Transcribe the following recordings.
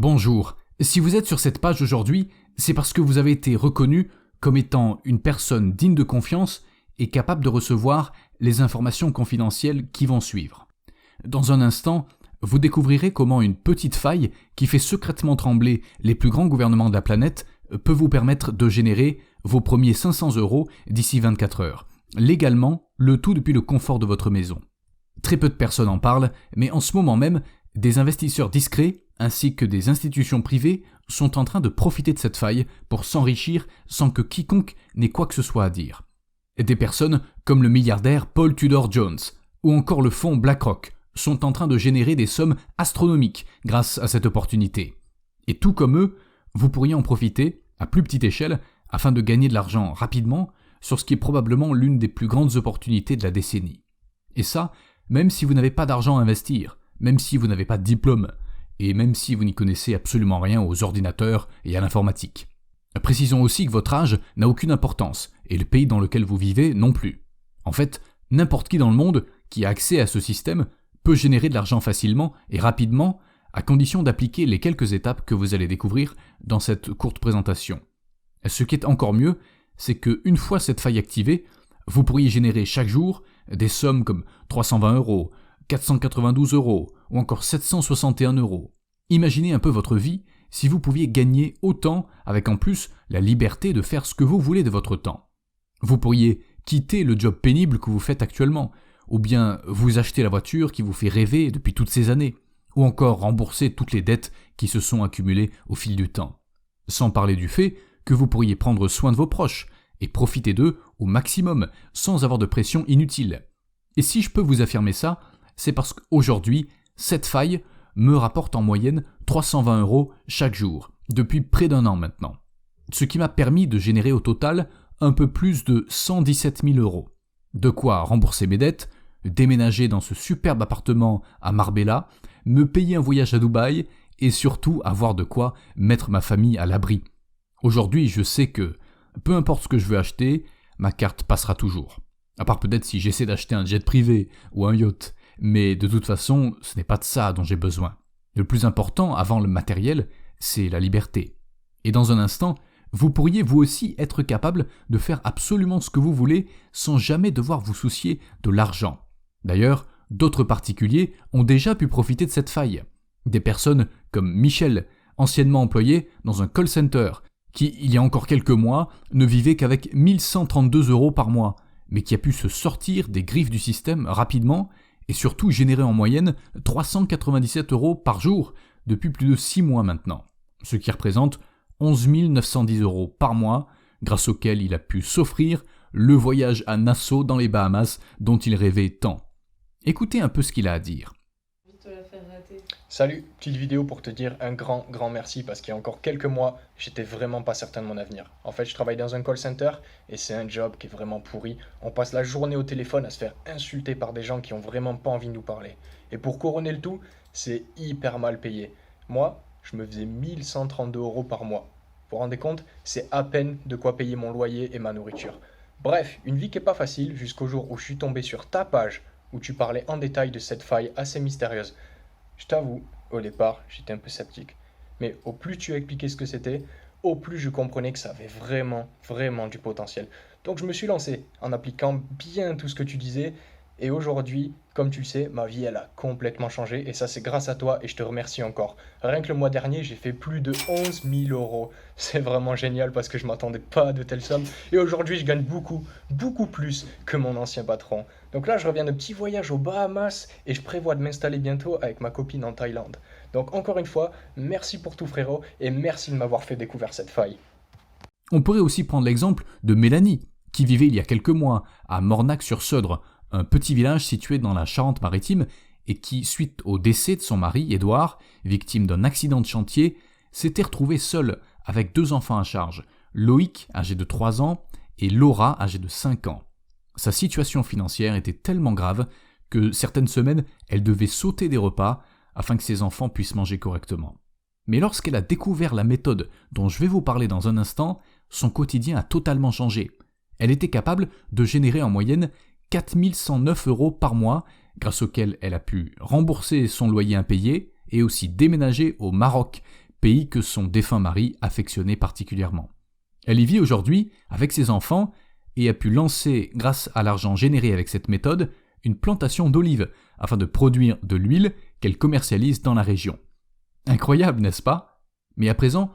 Bonjour, si vous êtes sur cette page aujourd'hui, c'est parce que vous avez été reconnu comme étant une personne digne de confiance et capable de recevoir les informations confidentielles qui vont suivre. Dans un instant, vous découvrirez comment une petite faille qui fait secrètement trembler les plus grands gouvernements de la planète peut vous permettre de générer vos premiers 500 € d'ici 24 heures, légalement, le tout depuis le confort de votre maison. Très peu de personnes en parlent, mais en ce moment même, des investisseurs discrets ainsi que des institutions privées sont en train de profiter de cette faille pour s'enrichir sans que quiconque n'ait quoi que ce soit à dire. Des personnes comme le milliardaire Paul Tudor Jones ou encore le fonds BlackRock sont en train de générer des sommes astronomiques grâce à cette opportunité. Et tout comme eux, vous pourriez en profiter à plus petite échelle afin de gagner de l'argent rapidement sur ce qui est probablement l'une des plus grandes opportunités de la décennie. Et ça, même si vous n'avez pas d'argent à investir, même si vous n'avez pas de diplôme, et même si vous n'y connaissez absolument rien aux ordinateurs et à l'informatique. Précisons aussi que votre âge n'a aucune importance, et le pays dans lequel vous vivez non plus. En fait, n'importe qui dans le monde qui a accès à ce système peut générer de l'argent facilement et rapidement, à condition d'appliquer les quelques étapes que vous allez découvrir dans cette courte présentation. Ce qui est encore mieux, c'est qu'une fois cette faille activée, vous pourriez générer chaque jour des sommes comme 320 €, 492 € ou encore 761 €. Imaginez un peu votre vie si vous pouviez gagner autant avec en plus la liberté de faire ce que vous voulez de votre temps. Vous pourriez quitter le job pénible que vous faites actuellement, ou bien vous acheter la voiture qui vous fait rêver depuis toutes ces années, ou encore rembourser toutes les dettes qui se sont accumulées au fil du temps. Sans parler du fait que vous pourriez prendre soin de vos proches et profiter d'eux au maximum sans avoir de pression inutile. Et si je peux vous affirmer ça, c'est parce qu'aujourd'hui, cette faille me rapporte en moyenne 320 € chaque jour, depuis près d'un an maintenant. Ce qui m'a permis de générer au total un peu plus de 117 000 €. De quoi rembourser mes dettes, déménager dans ce superbe appartement à Marbella, me payer un voyage à Dubaï et surtout avoir de quoi mettre ma famille à l'abri. Aujourd'hui, je sais que, peu importe ce que je veux acheter, ma carte passera toujours. À part peut-être si j'essaie d'acheter un jet privé ou un yacht. Mais de toute façon, ce n'est pas de ça dont j'ai besoin. Le plus important, avant le matériel, c'est la liberté. Et dans un instant, vous pourriez vous aussi être capable de faire absolument ce que vous voulez sans jamais devoir vous soucier de l'argent. D'ailleurs, d'autres particuliers ont déjà pu profiter de cette faille. Des personnes comme Michel, anciennement employé dans un call center, qui, il y a encore quelques mois, ne vivait qu'avec 1132 € par mois, mais qui a pu se sortir des griffes du système rapidement et surtout générer en moyenne 397 € par jour depuis plus de 6 mois maintenant, ce qui représente 11 910 € par mois, grâce auquel il a pu s'offrir le voyage à Nassau dans les Bahamas dont il rêvait tant. Écoutez un peu ce qu'il a à dire. Salut, petite vidéo pour te dire un grand merci parce qu'il y a encore quelques mois, j'étais vraiment pas certain de mon avenir. En fait, je travaille dans un call center et c'est un job qui est vraiment pourri. On passe la journée au téléphone à se faire insulter par des gens qui ont vraiment pas envie de nous parler. Et pour couronner le tout, c'est hyper mal payé. Moi, je me faisais 1132 € par mois. Vous vous rendez compte? C'est à peine de quoi payer mon loyer et ma nourriture. Bref, une vie qui est pas facile jusqu'au jour où je suis tombé sur ta page où tu parlais en détail de cette faille assez mystérieuse. Je t'avoue, au départ, j'étais un peu sceptique. Mais au plus tu as expliqué ce que c'était, au plus je comprenais que ça avait vraiment du potentiel. Donc je me suis lancé en appliquant bien tout ce que tu disais. Et aujourd'hui, comme tu le sais, ma vie elle a complètement changé. Et ça c'est grâce à toi et je te remercie encore. Rien que le mois dernier, j'ai fait plus de 11 000 €. C'est vraiment génial parce que je ne m'attendais pas à de telles sommes. Et aujourd'hui, je gagne beaucoup plus que mon ancien patron. Donc là, je reviens de petits voyages aux Bahamas et je prévois de m'installer bientôt avec ma copine en Thaïlande. Donc encore une fois, merci pour tout frérot et merci de m'avoir fait découvrir cette faille. On pourrait aussi prendre l'exemple de Mélanie, qui vivait il y a quelques mois à Mornac-sur-Seudre, un petit village situé dans la Charente-Maritime et qui, suite au décès de son mari, Édouard, victime d'un accident de chantier, s'était retrouvée seule avec 2 enfants à charge, Loïc, âgé de 3 ans, et Laura, âgée de 5 ans. Sa situation financière était tellement grave que certaines semaines, elle devait sauter des repas afin que ses enfants puissent manger correctement. Mais lorsqu'elle a découvert la méthode dont je vais vous parler dans un instant, son quotidien a totalement changé. Elle était capable de générer en moyenne 4 109 € par mois, grâce auquel elle a pu rembourser son loyer impayé et aussi déménager au Maroc, pays que son défunt mari affectionnait particulièrement. Elle y vit aujourd'hui avec ses enfants et a pu lancer, grâce à l'argent généré avec cette méthode, une plantation d'olives afin de produire de l'huile qu'elle commercialise dans la région. Incroyable, n'est-ce pas? Mais à présent,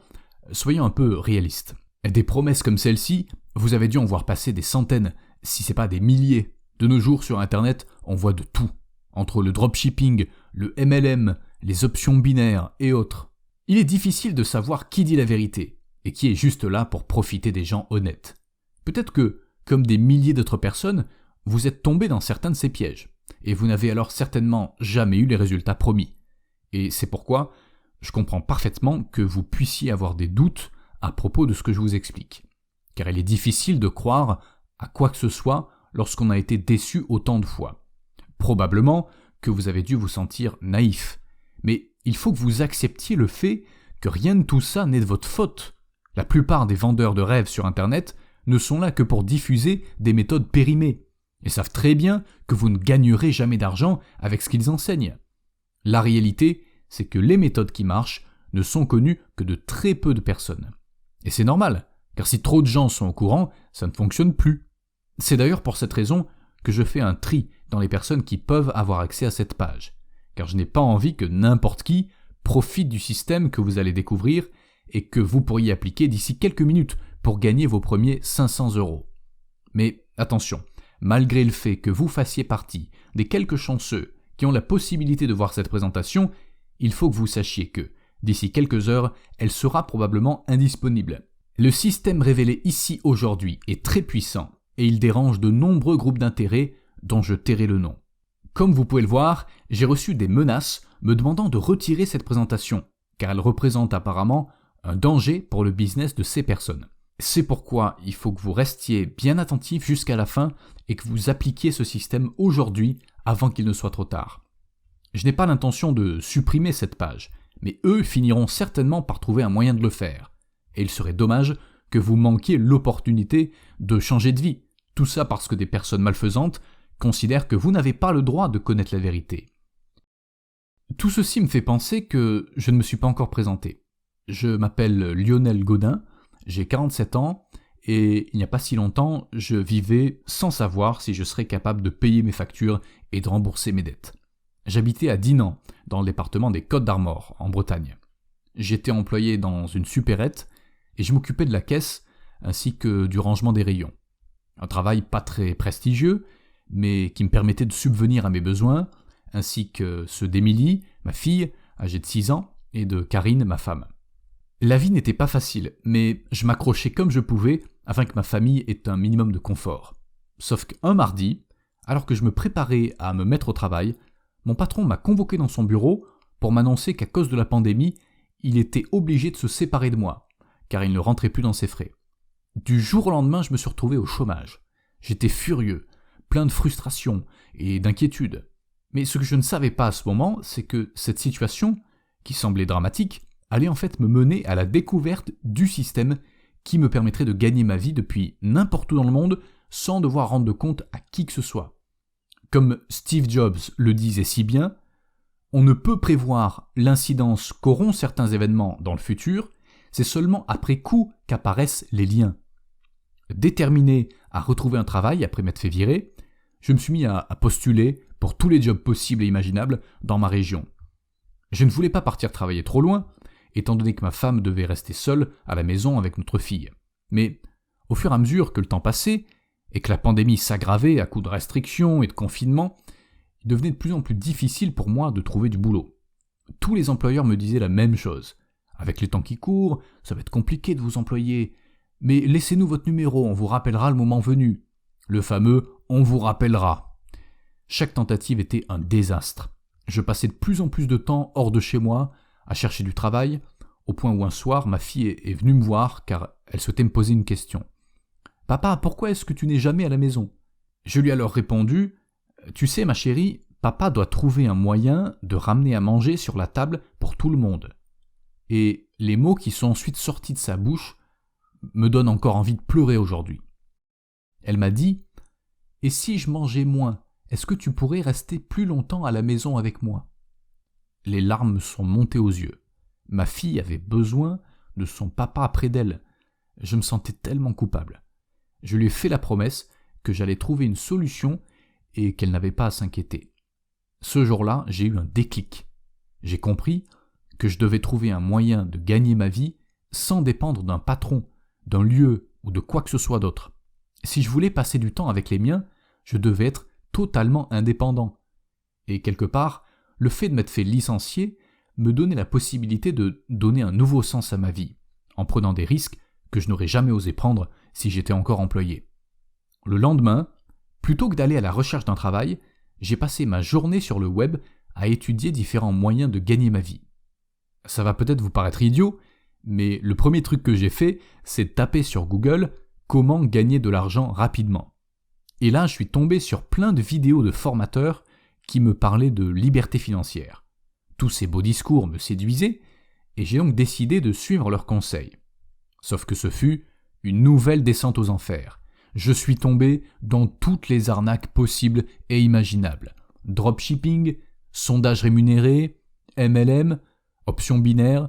soyons un peu réalistes. Des promesses comme celle-ci, vous avez dû en voir passer des centaines, si ce n'est pas des milliers. De nos jours sur Internet, on voit de tout. Entre le dropshipping, le MLM, les options binaires et autres. Il est difficile de savoir qui dit la vérité et qui est juste là pour profiter des gens honnêtes. Peut-être que, comme des milliers d'autres personnes, vous êtes tombé dans certains de ces pièges et vous n'avez alors certainement jamais eu les résultats promis. Et c'est pourquoi je comprends parfaitement que vous puissiez avoir des doutes à propos de ce que je vous explique. Car il est difficile de croire à quoi que ce soit lorsqu'on a été déçu autant de fois. Probablement que vous avez dû vous sentir naïf. Mais il faut que vous acceptiez le fait que rien de tout ça n'est de votre faute. La plupart des vendeurs de rêves sur Internet ne sont là que pour diffuser des méthodes périmées et savent très bien que vous ne gagnerez jamais d'argent avec ce qu'ils enseignent. La réalité, c'est que les méthodes qui marchent ne sont connues que de très peu de personnes. Et c'est normal, car si trop de gens sont au courant, ça ne fonctionne plus. C'est d'ailleurs pour cette raison que je fais un tri dans les personnes qui peuvent avoir accès à cette page, car je n'ai pas envie que n'importe qui profite du système que vous allez découvrir et que vous pourriez appliquer d'ici quelques minutes pour gagner vos premiers 500 €. Mais attention, malgré le fait que vous fassiez partie des quelques chanceux qui ont la possibilité de voir cette présentation, il faut que vous sachiez que, d'ici quelques heures, elle sera probablement indisponible. Le système révélé ici aujourd'hui est très puissant et il dérange de nombreux groupes d'intérêt dont je tairai le nom. Comme vous pouvez le voir, j'ai reçu des menaces me demandant de retirer cette présentation, car elle représente apparemment un danger pour le business de ces personnes. C'est pourquoi il faut que vous restiez bien attentif jusqu'à la fin et que vous appliquiez ce système aujourd'hui avant qu'il ne soit trop tard. Je n'ai pas l'intention de supprimer cette page, mais eux finiront certainement par trouver un moyen de le faire. Et il serait dommage que vous manquiez l'opportunité de changer de vie, tout ça parce que des personnes malfaisantes considèrent que vous n'avez pas le droit de connaître la vérité. Tout ceci me fait penser que je ne me suis pas encore présenté. Je m'appelle Lionel Gaudin, j'ai 47 ans et il n'y a pas si longtemps, je vivais sans savoir si je serais capable de payer mes factures et de rembourser mes dettes. J'habitais à Dinan, dans le département des Côtes-d'Armor, en Bretagne. J'étais employé dans une supérette et je m'occupais de la caisse ainsi que du rangement des rayons. Un travail pas très prestigieux, mais qui me permettait de subvenir à mes besoins, ainsi que ceux d'Émilie, ma fille, âgée de 6 ans, et de Karine, ma femme. La vie n'était pas facile, mais je m'accrochais comme je pouvais afin que ma famille ait un minimum de confort. Sauf qu'un mardi, alors que je me préparais à me mettre au travail, mon patron m'a convoqué dans son bureau pour m'annoncer qu'à cause de la pandémie, il était obligé de se séparer de moi, car il ne rentrait plus dans ses frais. Du jour au lendemain, je me suis retrouvé au chômage. J'étais furieux, plein de frustration et d'inquiétude. Mais ce que je ne savais pas à ce moment, c'est que cette situation, qui semblait dramatique, allait en fait me mener à la découverte du système qui me permettrait de gagner ma vie depuis n'importe où dans le monde sans devoir rendre compte à qui que ce soit. Comme Steve Jobs le disait si bien, on ne peut prévoir l'incidence qu'auront certains événements dans le futur, c'est seulement après coup qu'apparaissent les liens. Déterminé à retrouver un travail après m'être fait virer, je me suis mis à postuler pour tous les jobs possibles et imaginables dans ma région. Je ne voulais pas partir travailler trop loin, étant donné que ma femme devait rester seule à la maison avec notre fille. Mais au fur et à mesure que le temps passait, et que la pandémie s'aggravait à coups de restrictions et de confinement, il devenait de plus en plus difficile pour moi de trouver du boulot. Tous les employeurs me disaient la même chose. Avec les temps qui courent, ça va être compliqué de vous employer. Mais laissez-nous votre numéro, on vous rappellera le moment venu. Le fameux « on vous rappellera ». Chaque tentative était un désastre. Je passais de plus en plus de temps hors de chez moi, à chercher du travail, au point où un soir, ma fille est venue me voir car elle souhaitait me poser une question. « Papa, pourquoi est-ce que tu n'es jamais à la maison ?» Je lui ai alors répondu « Tu sais, ma chérie, papa doit trouver un moyen de ramener à manger sur la table pour tout le monde. » Et les mots qui sont ensuite sortis de sa bouche me donnent encore envie de pleurer aujourd'hui. Elle m'a dit « Et si je mangeais moins, est-ce que tu pourrais rester plus longtemps à la maison avec moi ?» Les larmes me sont montées aux yeux. Ma fille avait besoin de son papa près d'elle. Je me sentais tellement coupable. Je lui ai fait la promesse que j'allais trouver une solution et qu'elle n'avait pas à s'inquiéter. Ce jour-là, j'ai eu un déclic. J'ai compris que je devais trouver un moyen de gagner ma vie sans dépendre d'un patron, d'un lieu ou de quoi que ce soit d'autre. Si je voulais passer du temps avec les miens, je devais être totalement indépendant. Et quelque part, le fait de m'être fait licencier me donnait la possibilité de donner un nouveau sens à ma vie, en prenant des risques que je n'aurais jamais osé prendre si j'étais encore employé. Le lendemain, plutôt que d'aller à la recherche d'un travail, j'ai passé ma journée sur le web à étudier différents moyens de gagner ma vie. Ça va peut-être vous paraître idiot, mais le premier truc que j'ai fait, c'est de taper sur Google « Comment gagner de l'argent rapidement ». Et là, je suis tombé sur plein de vidéos de formateurs qui me parlaient de liberté financière. Tous ces beaux discours me séduisaient, et j'ai donc décidé de suivre leurs conseils. Sauf que ce fut une nouvelle descente aux enfers. Je suis tombé dans toutes les arnaques possibles et imaginables. Dropshipping, sondage rémunéré, MLM, options binaires,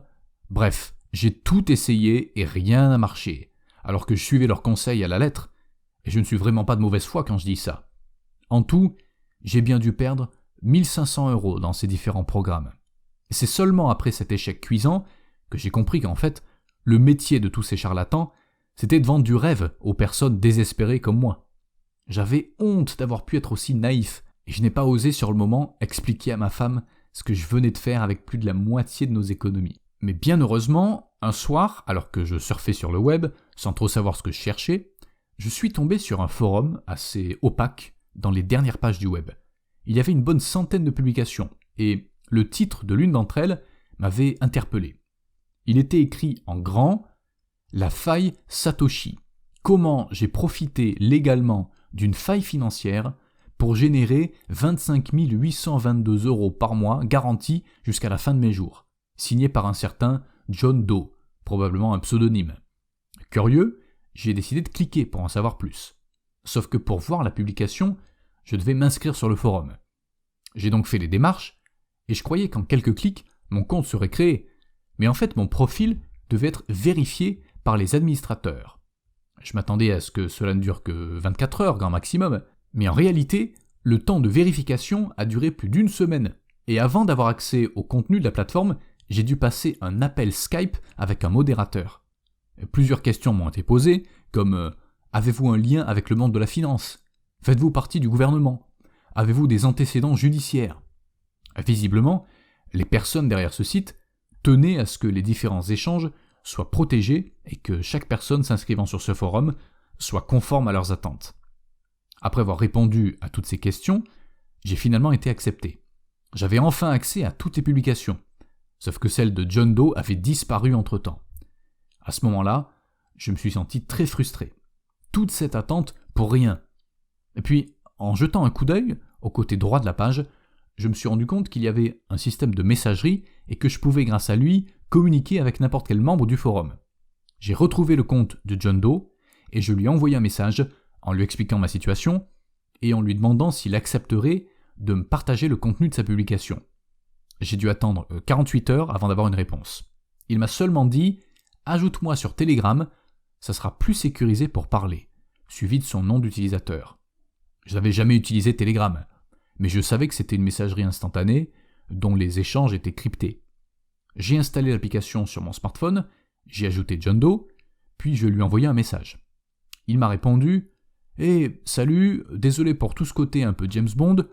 bref, j'ai tout essayé et rien n'a marché, alors que je suivais leurs conseils à la lettre, et je ne suis vraiment pas de mauvaise foi quand je dis ça. En tout, j'ai bien dû perdre 1500 € dans ces différents programmes. Et c'est seulement après cet échec cuisant que j'ai compris qu'en fait, le métier de tous ces charlatans, c'était de vendre du rêve aux personnes désespérées comme moi. J'avais honte d'avoir pu être aussi naïf, et je n'ai pas osé sur le moment expliquer à ma femme ce que je venais de faire avec plus de la moitié de nos économies. Mais bien heureusement, un soir, alors que je surfais sur le web, sans trop savoir ce que je cherchais, je suis tombé sur un forum assez opaque dans les dernières pages du web. Il y avait une bonne centaine de publications, et le titre de l'une d'entre elles m'avait interpellé. Il était écrit en grand « La faille Satoshi. Comment j'ai profité légalement d'une faille financière pour générer 25 822 € par mois garantis jusqu'à la fin de mes jours. » Signé par un certain John Doe, probablement un pseudonyme. Curieux, j'ai décidé de cliquer pour en savoir plus. Sauf que pour voir la publication, je devais m'inscrire sur le forum. J'ai donc fait les démarches, et je croyais qu'en quelques clics, mon compte serait créé. Mais en fait, mon profil devait être vérifié par les administrateurs. Je m'attendais à ce que cela ne dure que 24 heures, grand maximum, mais en réalité, le temps de vérification a duré plus d'une semaine. Et avant d'avoir accès au contenu de la plateforme, j'ai dû passer un appel Skype avec un modérateur. Plusieurs questions m'ont été posées, comme avez-vous un lien avec le monde de la finance? Faites-vous partie du gouvernement? Avez-vous des antécédents judiciaires? Visiblement, les personnes derrière ce site tenaient à ce que les différents échanges soient protégés et que chaque personne s'inscrivant sur ce forum soit conforme à leurs attentes. Après avoir répondu à toutes ces questions, j'ai finalement été accepté. J'avais enfin accès à toutes les publications, sauf que celle de John Doe avait disparu entre-temps. À ce moment-là, je me suis senti très frustré. Toute cette attente pour rien. Et puis, en jetant un coup d'œil au côté droit de la page, je me suis rendu compte qu'il y avait un système de messagerie et que je pouvais grâce à lui communiquer avec n'importe quel membre du forum. J'ai retrouvé le compte de John Doe et je lui ai envoyé un message en lui expliquant ma situation et en lui demandant s'il accepterait de me partager le contenu de sa publication. J'ai dû attendre 48 heures avant d'avoir une réponse. Il m'a seulement dit « Ajoute-moi sur Telegram, ça sera plus sécurisé pour parler », suivi de son nom d'utilisateur. Je n'avais jamais utilisé Telegram, mais je savais que c'était une messagerie instantanée dont les échanges étaient cryptés. J'ai installé l'application sur mon smartphone, j'ai ajouté John Doe, puis je lui ai envoyé un message. Il m'a répondu « Hey, salut, désolé pour tout ce côté un peu James Bond,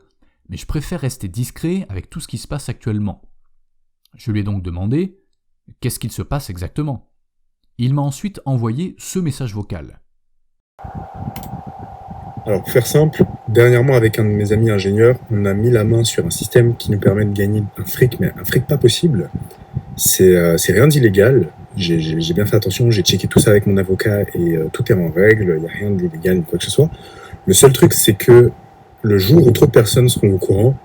mais je préfère rester discret avec tout ce qui se passe actuellement. » Je lui ai donc demandé « Qu'est-ce qu'il se passe exactement ?» Il m'a ensuite envoyé ce message vocal. Alors pour faire simple, dernièrement avec un de mes amis ingénieurs, on a mis la main sur un système qui nous permet de gagner un fric, mais un fric pas possible. C'est rien d'illégal, j'ai bien fait attention, j'ai checké tout ça avec mon avocat et tout est en règle, il n'y a rien d'illégal ni quoi que ce soit. Le seul truc c'est que le jour où trop de personnes seront au courant,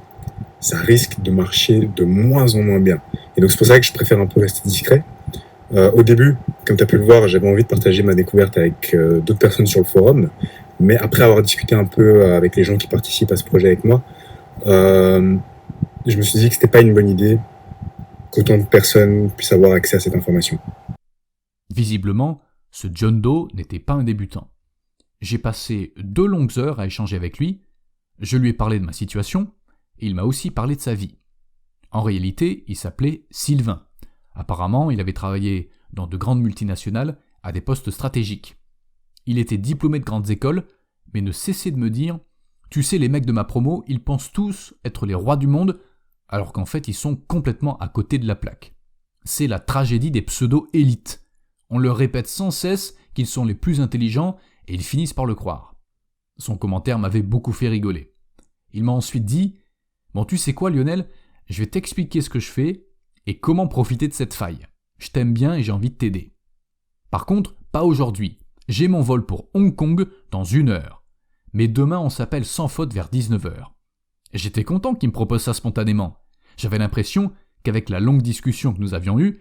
ça risque de marcher de moins en moins bien. Et donc c'est pour ça que je préfère un peu rester discret. Au début, comme tu as pu le voir, j'avais envie de partager ma découverte avec d'autres personnes sur le forum, mais après avoir discuté un peu avec les gens qui participent à ce projet avec moi, je me suis dit que c'était pas une bonne idée, qu'autant de personnes puissent avoir accès à cette information. Visiblement, ce John Doe n'était pas un débutant. J'ai passé 2 longues heures à échanger avec lui, je lui ai parlé de ma situation, et il m'a aussi parlé de sa vie. En réalité, il s'appelait Sylvain. Apparemment, il avait travaillé dans de grandes multinationales à des postes stratégiques. Il était diplômé de grandes écoles, mais ne cessait de me dire « Tu sais, les mecs de ma promo, ils pensent tous être les rois du monde, alors qu'en fait, ils sont complètement à côté de la plaque. C'est la tragédie des pseudo-élites. On leur répète sans cesse qu'ils sont les plus intelligents et ils finissent par le croire. » Son commentaire m'avait beaucoup fait rigoler. Il m'a ensuite dit « Bon, tu sais quoi, Lionel, je vais t'expliquer ce que je fais et comment profiter de cette faille. Je t'aime bien et j'ai envie de t'aider. Par contre, pas aujourd'hui. J'ai mon vol pour Hong Kong dans 1 heure. Mais demain, on s'appelle sans faute vers 19h. » J'étais content qu'il me propose ça spontanément. J'avais l'impression qu'avec la longue discussion que nous avions eue,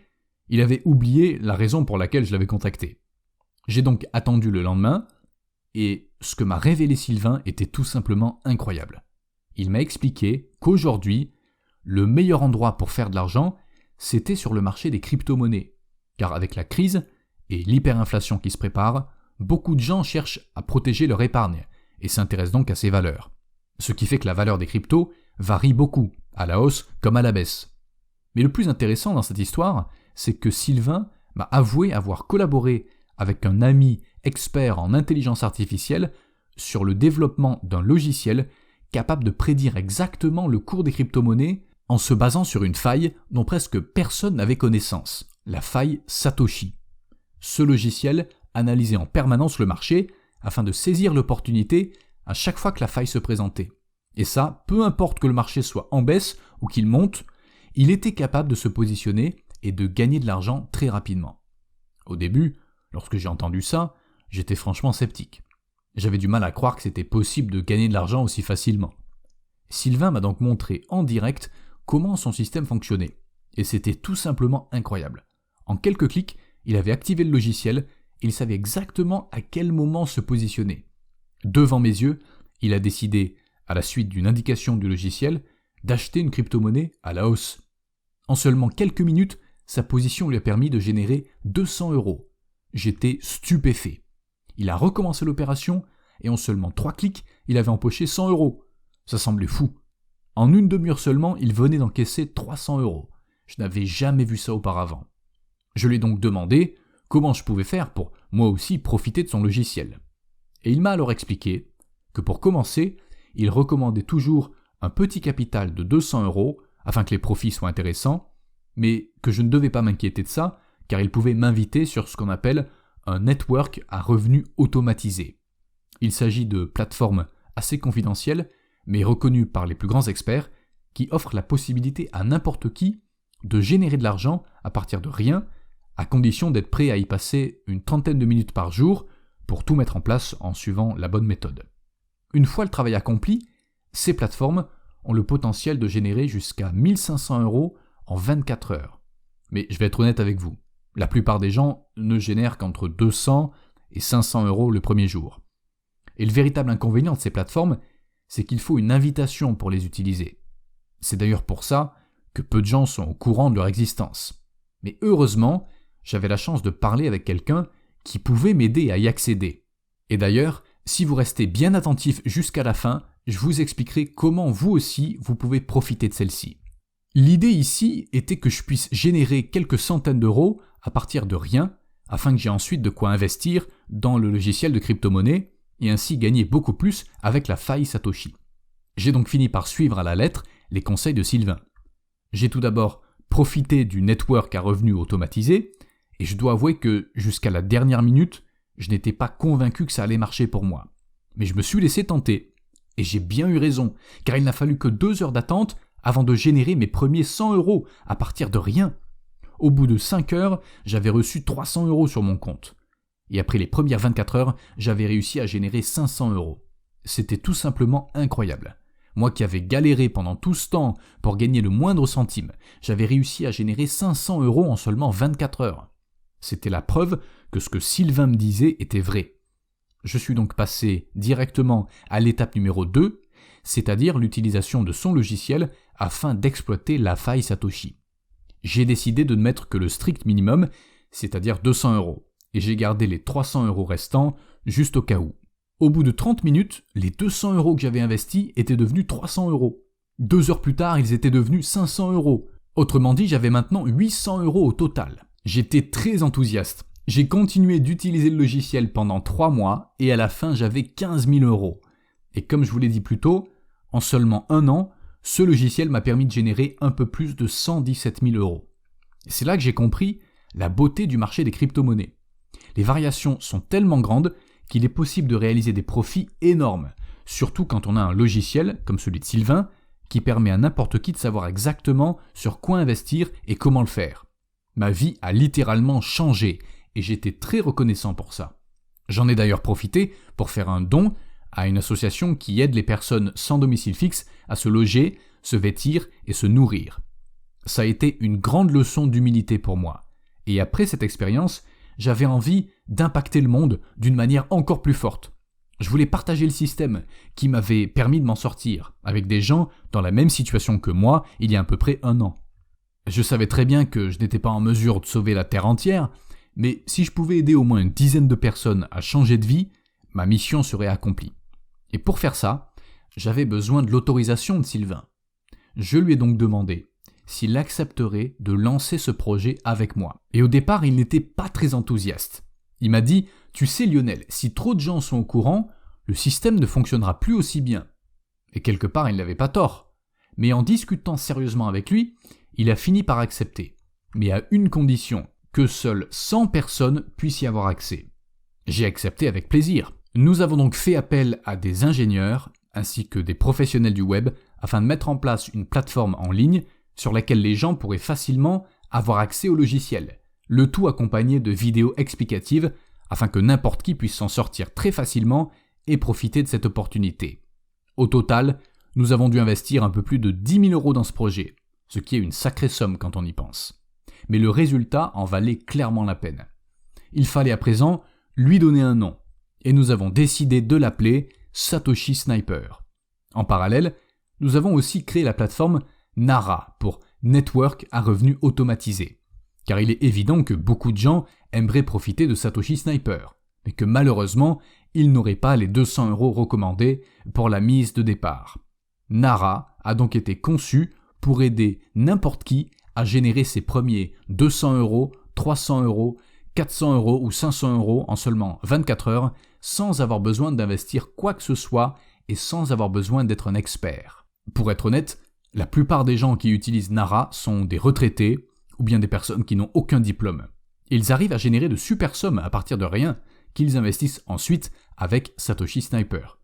il avait oublié la raison pour laquelle je l'avais contacté. J'ai donc attendu le lendemain, et ce que m'a révélé Sylvain était tout simplement incroyable. Il m'a expliqué qu'aujourd'hui, le meilleur endroit pour faire de l'argent, c'était sur le marché des crypto-monnaies. Car avec la crise et l'hyperinflation qui se prépare, beaucoup de gens cherchent à protéger leur épargne et s'intéressent donc à ces valeurs. Ce qui fait que la valeur des cryptos varie beaucoup, à la hausse comme à la baisse. Mais le plus intéressant dans cette histoire, c'est que Sylvain m'a avoué avoir collaboré avec un ami expert en intelligence artificielle sur le développement d'un logiciel capable de prédire exactement le cours des crypto-monnaies en se basant sur une faille dont presque personne n'avait connaissance, la faille Satoshi. Ce logiciel analysait en permanence le marché afin de saisir l'opportunité à chaque fois que la faille se présentait. Et ça, peu importe que le marché soit en baisse ou qu'il monte, il était capable de se positionner et de gagner de l'argent très rapidement. Au début, lorsque j'ai entendu ça, j'étais franchement sceptique. J'avais du mal à croire que c'était possible de gagner de l'argent aussi facilement. Sylvain m'a donc montré en direct comment son système fonctionnait. Et c'était tout simplement incroyable. En quelques clics, il avait activé le logiciel et il savait exactement à quel moment se positionner. Devant mes yeux, il a décidé, à la suite d'une indication du logiciel, d'acheter une crypto-monnaie à la hausse. En seulement quelques minutes, sa position lui a permis de générer 200 €. J'étais stupéfait. Il a recommencé l'opération et en seulement 3 clics, il avait empoché 100 €. Ça semblait fou. En 1 demi-heure seulement, il venait d'encaisser 300 €. Je n'avais jamais vu ça auparavant. Je lui ai donc demandé comment je pouvais faire pour moi aussi profiter de son logiciel. Et il m'a alors expliqué que pour commencer, il recommandait toujours un petit capital de 200 € afin que les profits soient intéressants, mais que je ne devais pas m'inquiéter de ça car il pouvait m'inviter sur ce qu'on appelle un network à revenus automatisés. Il s'agit de plateformes assez confidentielles mais reconnues par les plus grands experts qui offrent la possibilité à n'importe qui de générer de l'argent à partir de rien à condition d'être prêt à y passer une trentaine de minutes par jour pour tout mettre en place en suivant la bonne méthode. Une fois le travail accompli, ces plateformes ont le potentiel de générer jusqu'à 1 500 € en 24 heures. Mais je vais être honnête avec vous, la plupart des gens ne génèrent qu'entre 200 et 500 € le premier jour. Et le véritable inconvénient de ces plateformes, c'est qu'il faut une invitation pour les utiliser. C'est d'ailleurs pour ça que peu de gens sont au courant de leur existence. Mais heureusement, j'avais la chance de parler avec quelqu'un qui pouvait m'aider à y accéder. Et d'ailleurs, si vous restez bien attentif jusqu'à la fin, je vous expliquerai comment vous aussi vous pouvez profiter de celle-ci. L'idée ici était que je puisse générer quelques centaines d'euros à partir de rien, afin que j'ai ensuite de quoi investir dans le logiciel de crypto-monnaie et ainsi gagner beaucoup plus avec la faille Satoshi. J'ai donc fini par suivre à la lettre les conseils de Sylvain. J'ai tout d'abord profité du network à revenus automatisé, et je dois avouer que jusqu'à la dernière minute, je n'étais pas convaincu que ça allait marcher pour moi. Mais je me suis laissé tenter, et j'ai bien eu raison, car il n'a fallu que 2 heures d'attente avant de générer mes premiers 100 € à partir de rien. Au bout de 5 heures, j'avais reçu 300 € sur mon compte. Et après les premières 24 heures, j'avais réussi à générer 500 €. C'était tout simplement incroyable. Moi qui avais galéré pendant tout ce temps pour gagner le moindre centime, j'avais réussi à générer 500 € en seulement 24 heures. C'était la preuve que ce que Sylvain me disait était vrai. Je suis donc passé directement à l'étape numéro 2, c'est-à-dire l'utilisation de son logiciel afin d'exploiter la faille Satoshi. j'ai décidé de ne mettre que le strict minimum, c'est-à-dire 200 €, et j'ai gardé les 300 € restants juste au cas où. Au bout de 30 minutes, les 200 € que j'avais investis étaient devenus 300 €. 2 heures plus tard, ils étaient devenus 500 €. Autrement dit, j'avais maintenant 800 € au total. J'étais très enthousiaste. J'ai continué d'utiliser le logiciel pendant 3 mois et à la fin, j'avais 15 000 €. Et comme je vous l'ai dit plus tôt, en seulement 1 an, ce logiciel m'a permis de générer un peu plus de 117 000 €. C'est là que j'ai compris la beauté du marché des crypto-monnaies. Les variations sont tellement grandes qu'il est possible de réaliser des profits énormes, surtout quand on a un logiciel, comme celui de Sylvain, qui permet à n'importe qui de savoir exactement sur quoi investir et comment le faire. Ma vie a littéralement changé et j'étais très reconnaissant pour ça. J'en ai d'ailleurs profité pour faire un don à une association qui aide les personnes sans domicile fixe à se loger, se vêtir et se nourrir. Ça a été une grande leçon d'humilité pour moi. Et après cette expérience, j'avais envie d'impacter le monde d'une manière encore plus forte. Je voulais partager le système qui m'avait permis de m'en sortir avec des gens dans la même situation que moi il y a à peu près 1 an. Je savais très bien que je n'étais pas en mesure de sauver la Terre entière, mais si je pouvais aider au moins une dizaine de personnes à changer de vie, ma mission serait accomplie. Et pour faire ça, j'avais besoin de l'autorisation de Sylvain. Je lui ai donc demandé s'il accepterait de lancer ce projet avec moi. Et au départ, il n'était pas très enthousiaste. Il m'a dit « Tu sais Lionel, si trop de gens sont au courant, le système ne fonctionnera plus aussi bien. » Et quelque part, il n'avait pas tort. Mais en discutant sérieusement avec lui, il a fini par accepter. Mais à une condition, que seules 100 personnes puissent y avoir accès. J'ai accepté avec plaisir. Nous avons donc fait appel à des ingénieurs ainsi que des professionnels du web afin de mettre en place une plateforme en ligne sur laquelle les gens pourraient facilement avoir accès au logiciel, le tout accompagné de vidéos explicatives afin que n'importe qui puisse s'en sortir très facilement et profiter de cette opportunité. Au total, nous avons dû investir un peu plus de 10 000 € dans ce projet, ce qui est une sacrée somme quand on y pense. Mais le résultat en valait clairement la peine. Il fallait à présent lui donner un nom, et nous avons décidé de l'appeler Satoshi Sniper. En parallèle, nous avons aussi créé la plateforme Nara pour Network à revenus automatisés, car il est évident que beaucoup de gens aimeraient profiter de Satoshi Sniper, mais que malheureusement, ils n'auraient pas les 200 € recommandés pour la mise de départ. Nara a donc été conçu pour aider n'importe qui à générer ses premiers 200 €, 300 €, 400 € ou 500 € en seulement 24 heures, sans avoir besoin d'investir quoi que ce soit et sans avoir besoin d'être un expert. Pour être honnête, la plupart des gens qui utilisent Nara sont des retraités ou bien des personnes qui n'ont aucun diplôme. Ils arrivent à générer de super sommes à partir de rien qu'ils investissent ensuite avec Satoshi Sniper.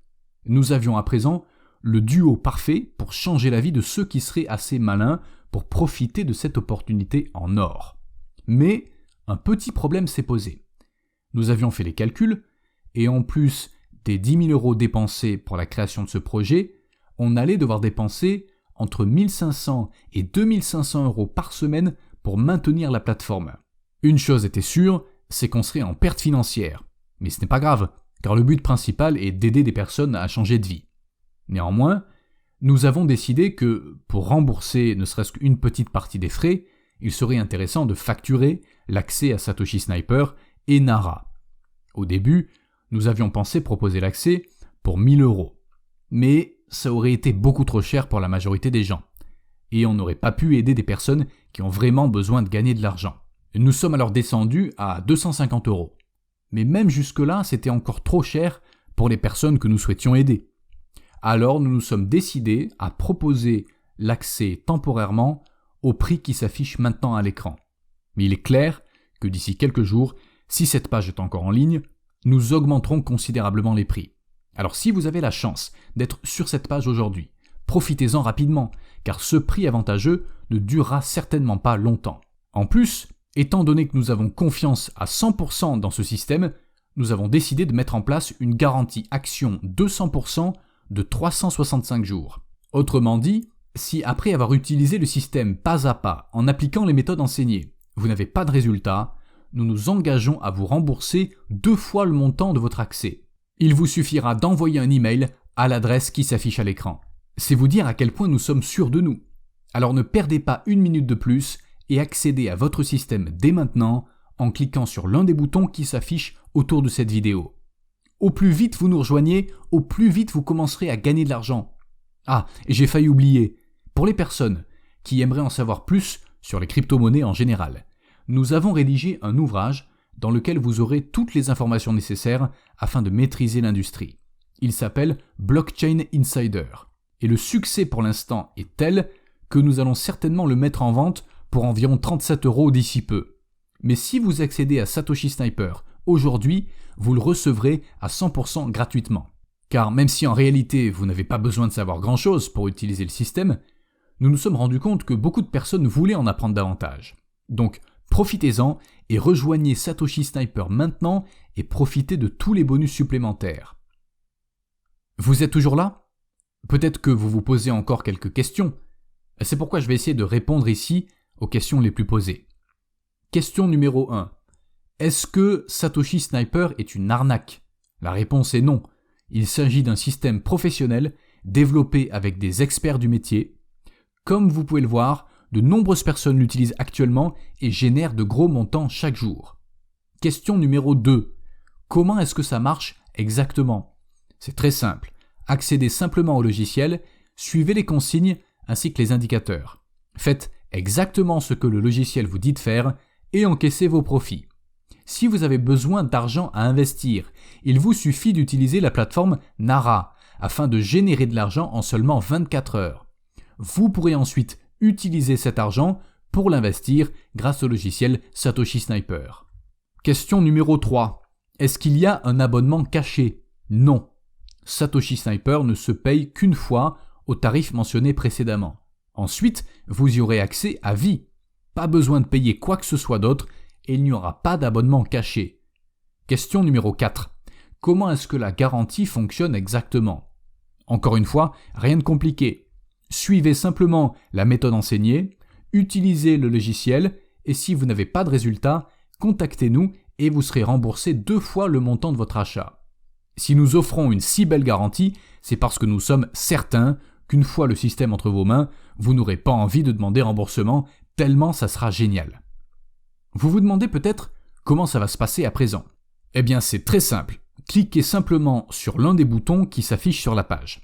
Nous avions à présent le duo parfait pour changer la vie de ceux qui seraient assez malins pour profiter de cette opportunité en or. Mais un petit problème s'est posé. Nous avions fait les calculs, et en plus des 10 000 € dépensés pour la création de ce projet, on allait devoir dépenser entre 1 500 et 2 500 € par semaine pour maintenir la plateforme. Une chose était sûre, c'est qu'on serait en perte financière. Mais ce n'est pas grave, car le but principal est d'aider des personnes à changer de vie. Néanmoins, nous avons décidé que, pour rembourser ne serait-ce qu'une petite partie des frais, il serait intéressant de facturer l'accès à Satoshi Sniper et Nara. Au début, nous avions pensé proposer l'accès pour 1 000 €. Mais ça aurait été beaucoup trop cher pour la majorité des gens. Et on n'aurait pas pu aider des personnes qui ont vraiment besoin de gagner de l'argent. Nous sommes alors descendus à 250 €. Mais même jusque-là, c'était encore trop cher pour les personnes que nous souhaitions aider. Alors nous nous sommes décidés à proposer l'accès temporairement au prix qui s'affiche maintenant à l'écran. Mais il est clair que d'ici quelques jours, si cette page est encore en ligne, nous augmenterons considérablement les prix. Alors si vous avez la chance d'être sur cette page aujourd'hui, profitez-en rapidement, car ce prix avantageux ne durera certainement pas longtemps. En plus, étant donné que nous avons confiance à 100% dans ce système, nous avons décidé de mettre en place une garantie action 200% de 365 jours. Autrement dit, si après avoir utilisé le système pas à pas en appliquant les méthodes enseignées, vous n'avez pas de résultat, nous nous engageons à vous rembourser 2 fois le montant de votre accès. Il vous suffira d'envoyer un email à l'adresse qui s'affiche à l'écran. C'est vous dire à quel point nous sommes sûrs de nous. Alors ne perdez pas une minute de plus et accéder à votre système dès maintenant en cliquant sur l'un des boutons qui s'affichent autour de cette vidéo. Au plus vite vous nous rejoignez, au plus vite vous commencerez à gagner de l'argent. Ah, et j'ai failli oublier, pour les personnes qui aimeraient en savoir plus sur les crypto-monnaies en général, nous avons rédigé un ouvrage dans lequel vous aurez toutes les informations nécessaires afin de maîtriser l'industrie. Il s'appelle Blockchain Insider. Et le succès pour l'instant est tel que nous allons certainement le mettre en vente pour environ 37 € d'ici peu. Mais si vous accédez à Satoshi Sniper aujourd'hui, vous le recevrez à 100% gratuitement. Car même si en réalité vous n'avez pas besoin de savoir grand-chose pour utiliser le système, nous nous sommes rendus compte que beaucoup de personnes voulaient en apprendre davantage. Donc profitez-en et rejoignez Satoshi Sniper maintenant et profitez de tous les bonus supplémentaires. Vous êtes toujours là ? Peut-être que vous vous posez encore quelques questions. C'est pourquoi je vais essayer de répondre ici aux questions les plus posées. Question numéro 1. Est-ce que Satoshi Sniper est une arnaque ? La réponse est non. Il s'agit d'un système professionnel développé avec des experts du métier. Comme vous pouvez le voir, de nombreuses personnes l'utilisent actuellement et génèrent de gros montants chaque jour. Question numéro 2. Comment est-ce que ça marche exactement ? C'est très simple. Accédez simplement au logiciel, suivez les consignes ainsi que les indicateurs. Faites exactement ce que le logiciel vous dit de faire et encaissez vos profits. Si vous avez besoin d'argent à investir, il vous suffit d'utiliser la plateforme Nara afin de générer de l'argent en seulement 24 heures. Vous pourrez ensuite utiliser cet argent pour l'investir grâce au logiciel Satoshi Sniper. Question numéro 3. Est-ce qu'il y a un abonnement caché ? Non. Satoshi Sniper ne se paye qu'une fois au tarif mentionné précédemment. Ensuite, vous y aurez accès à vie. Pas besoin de payer quoi que ce soit d'autre et il n'y aura pas d'abonnement caché. Question numéro 4. Comment est-ce que la garantie fonctionne exactement ? Encore une fois, rien de compliqué. Suivez simplement la méthode enseignée, utilisez le logiciel et si vous n'avez pas de résultat, contactez-nous et vous serez remboursé 2 fois le montant de votre achat. Si nous offrons une si belle garantie, c'est parce que nous sommes certains qu'une fois le système entre vos mains, vous n'aurez pas envie de demander remboursement tellement ça sera génial. Vous vous demandez peut-être comment ça va se passer à présent. Eh bien c'est très simple. Cliquez simplement sur l'un des boutons qui s'affiche sur la page.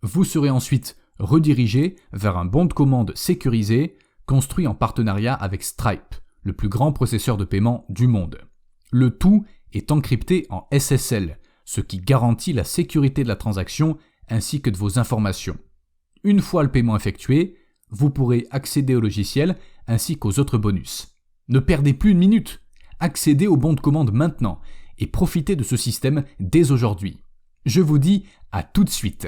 Vous serez ensuite redirigé vers un bon de commande sécurisé construit en partenariat avec Stripe, le plus grand processeur de paiement du monde. Le tout est encrypté en SSL, ce qui garantit la sécurité de la transaction ainsi que de vos informations. Une fois le paiement effectué, vous pourrez accéder au logiciel ainsi qu'aux autres bonus. Ne perdez plus une minute, accédez au bon de commande maintenant et profitez de ce système dès aujourd'hui. Je vous dis à tout de suite.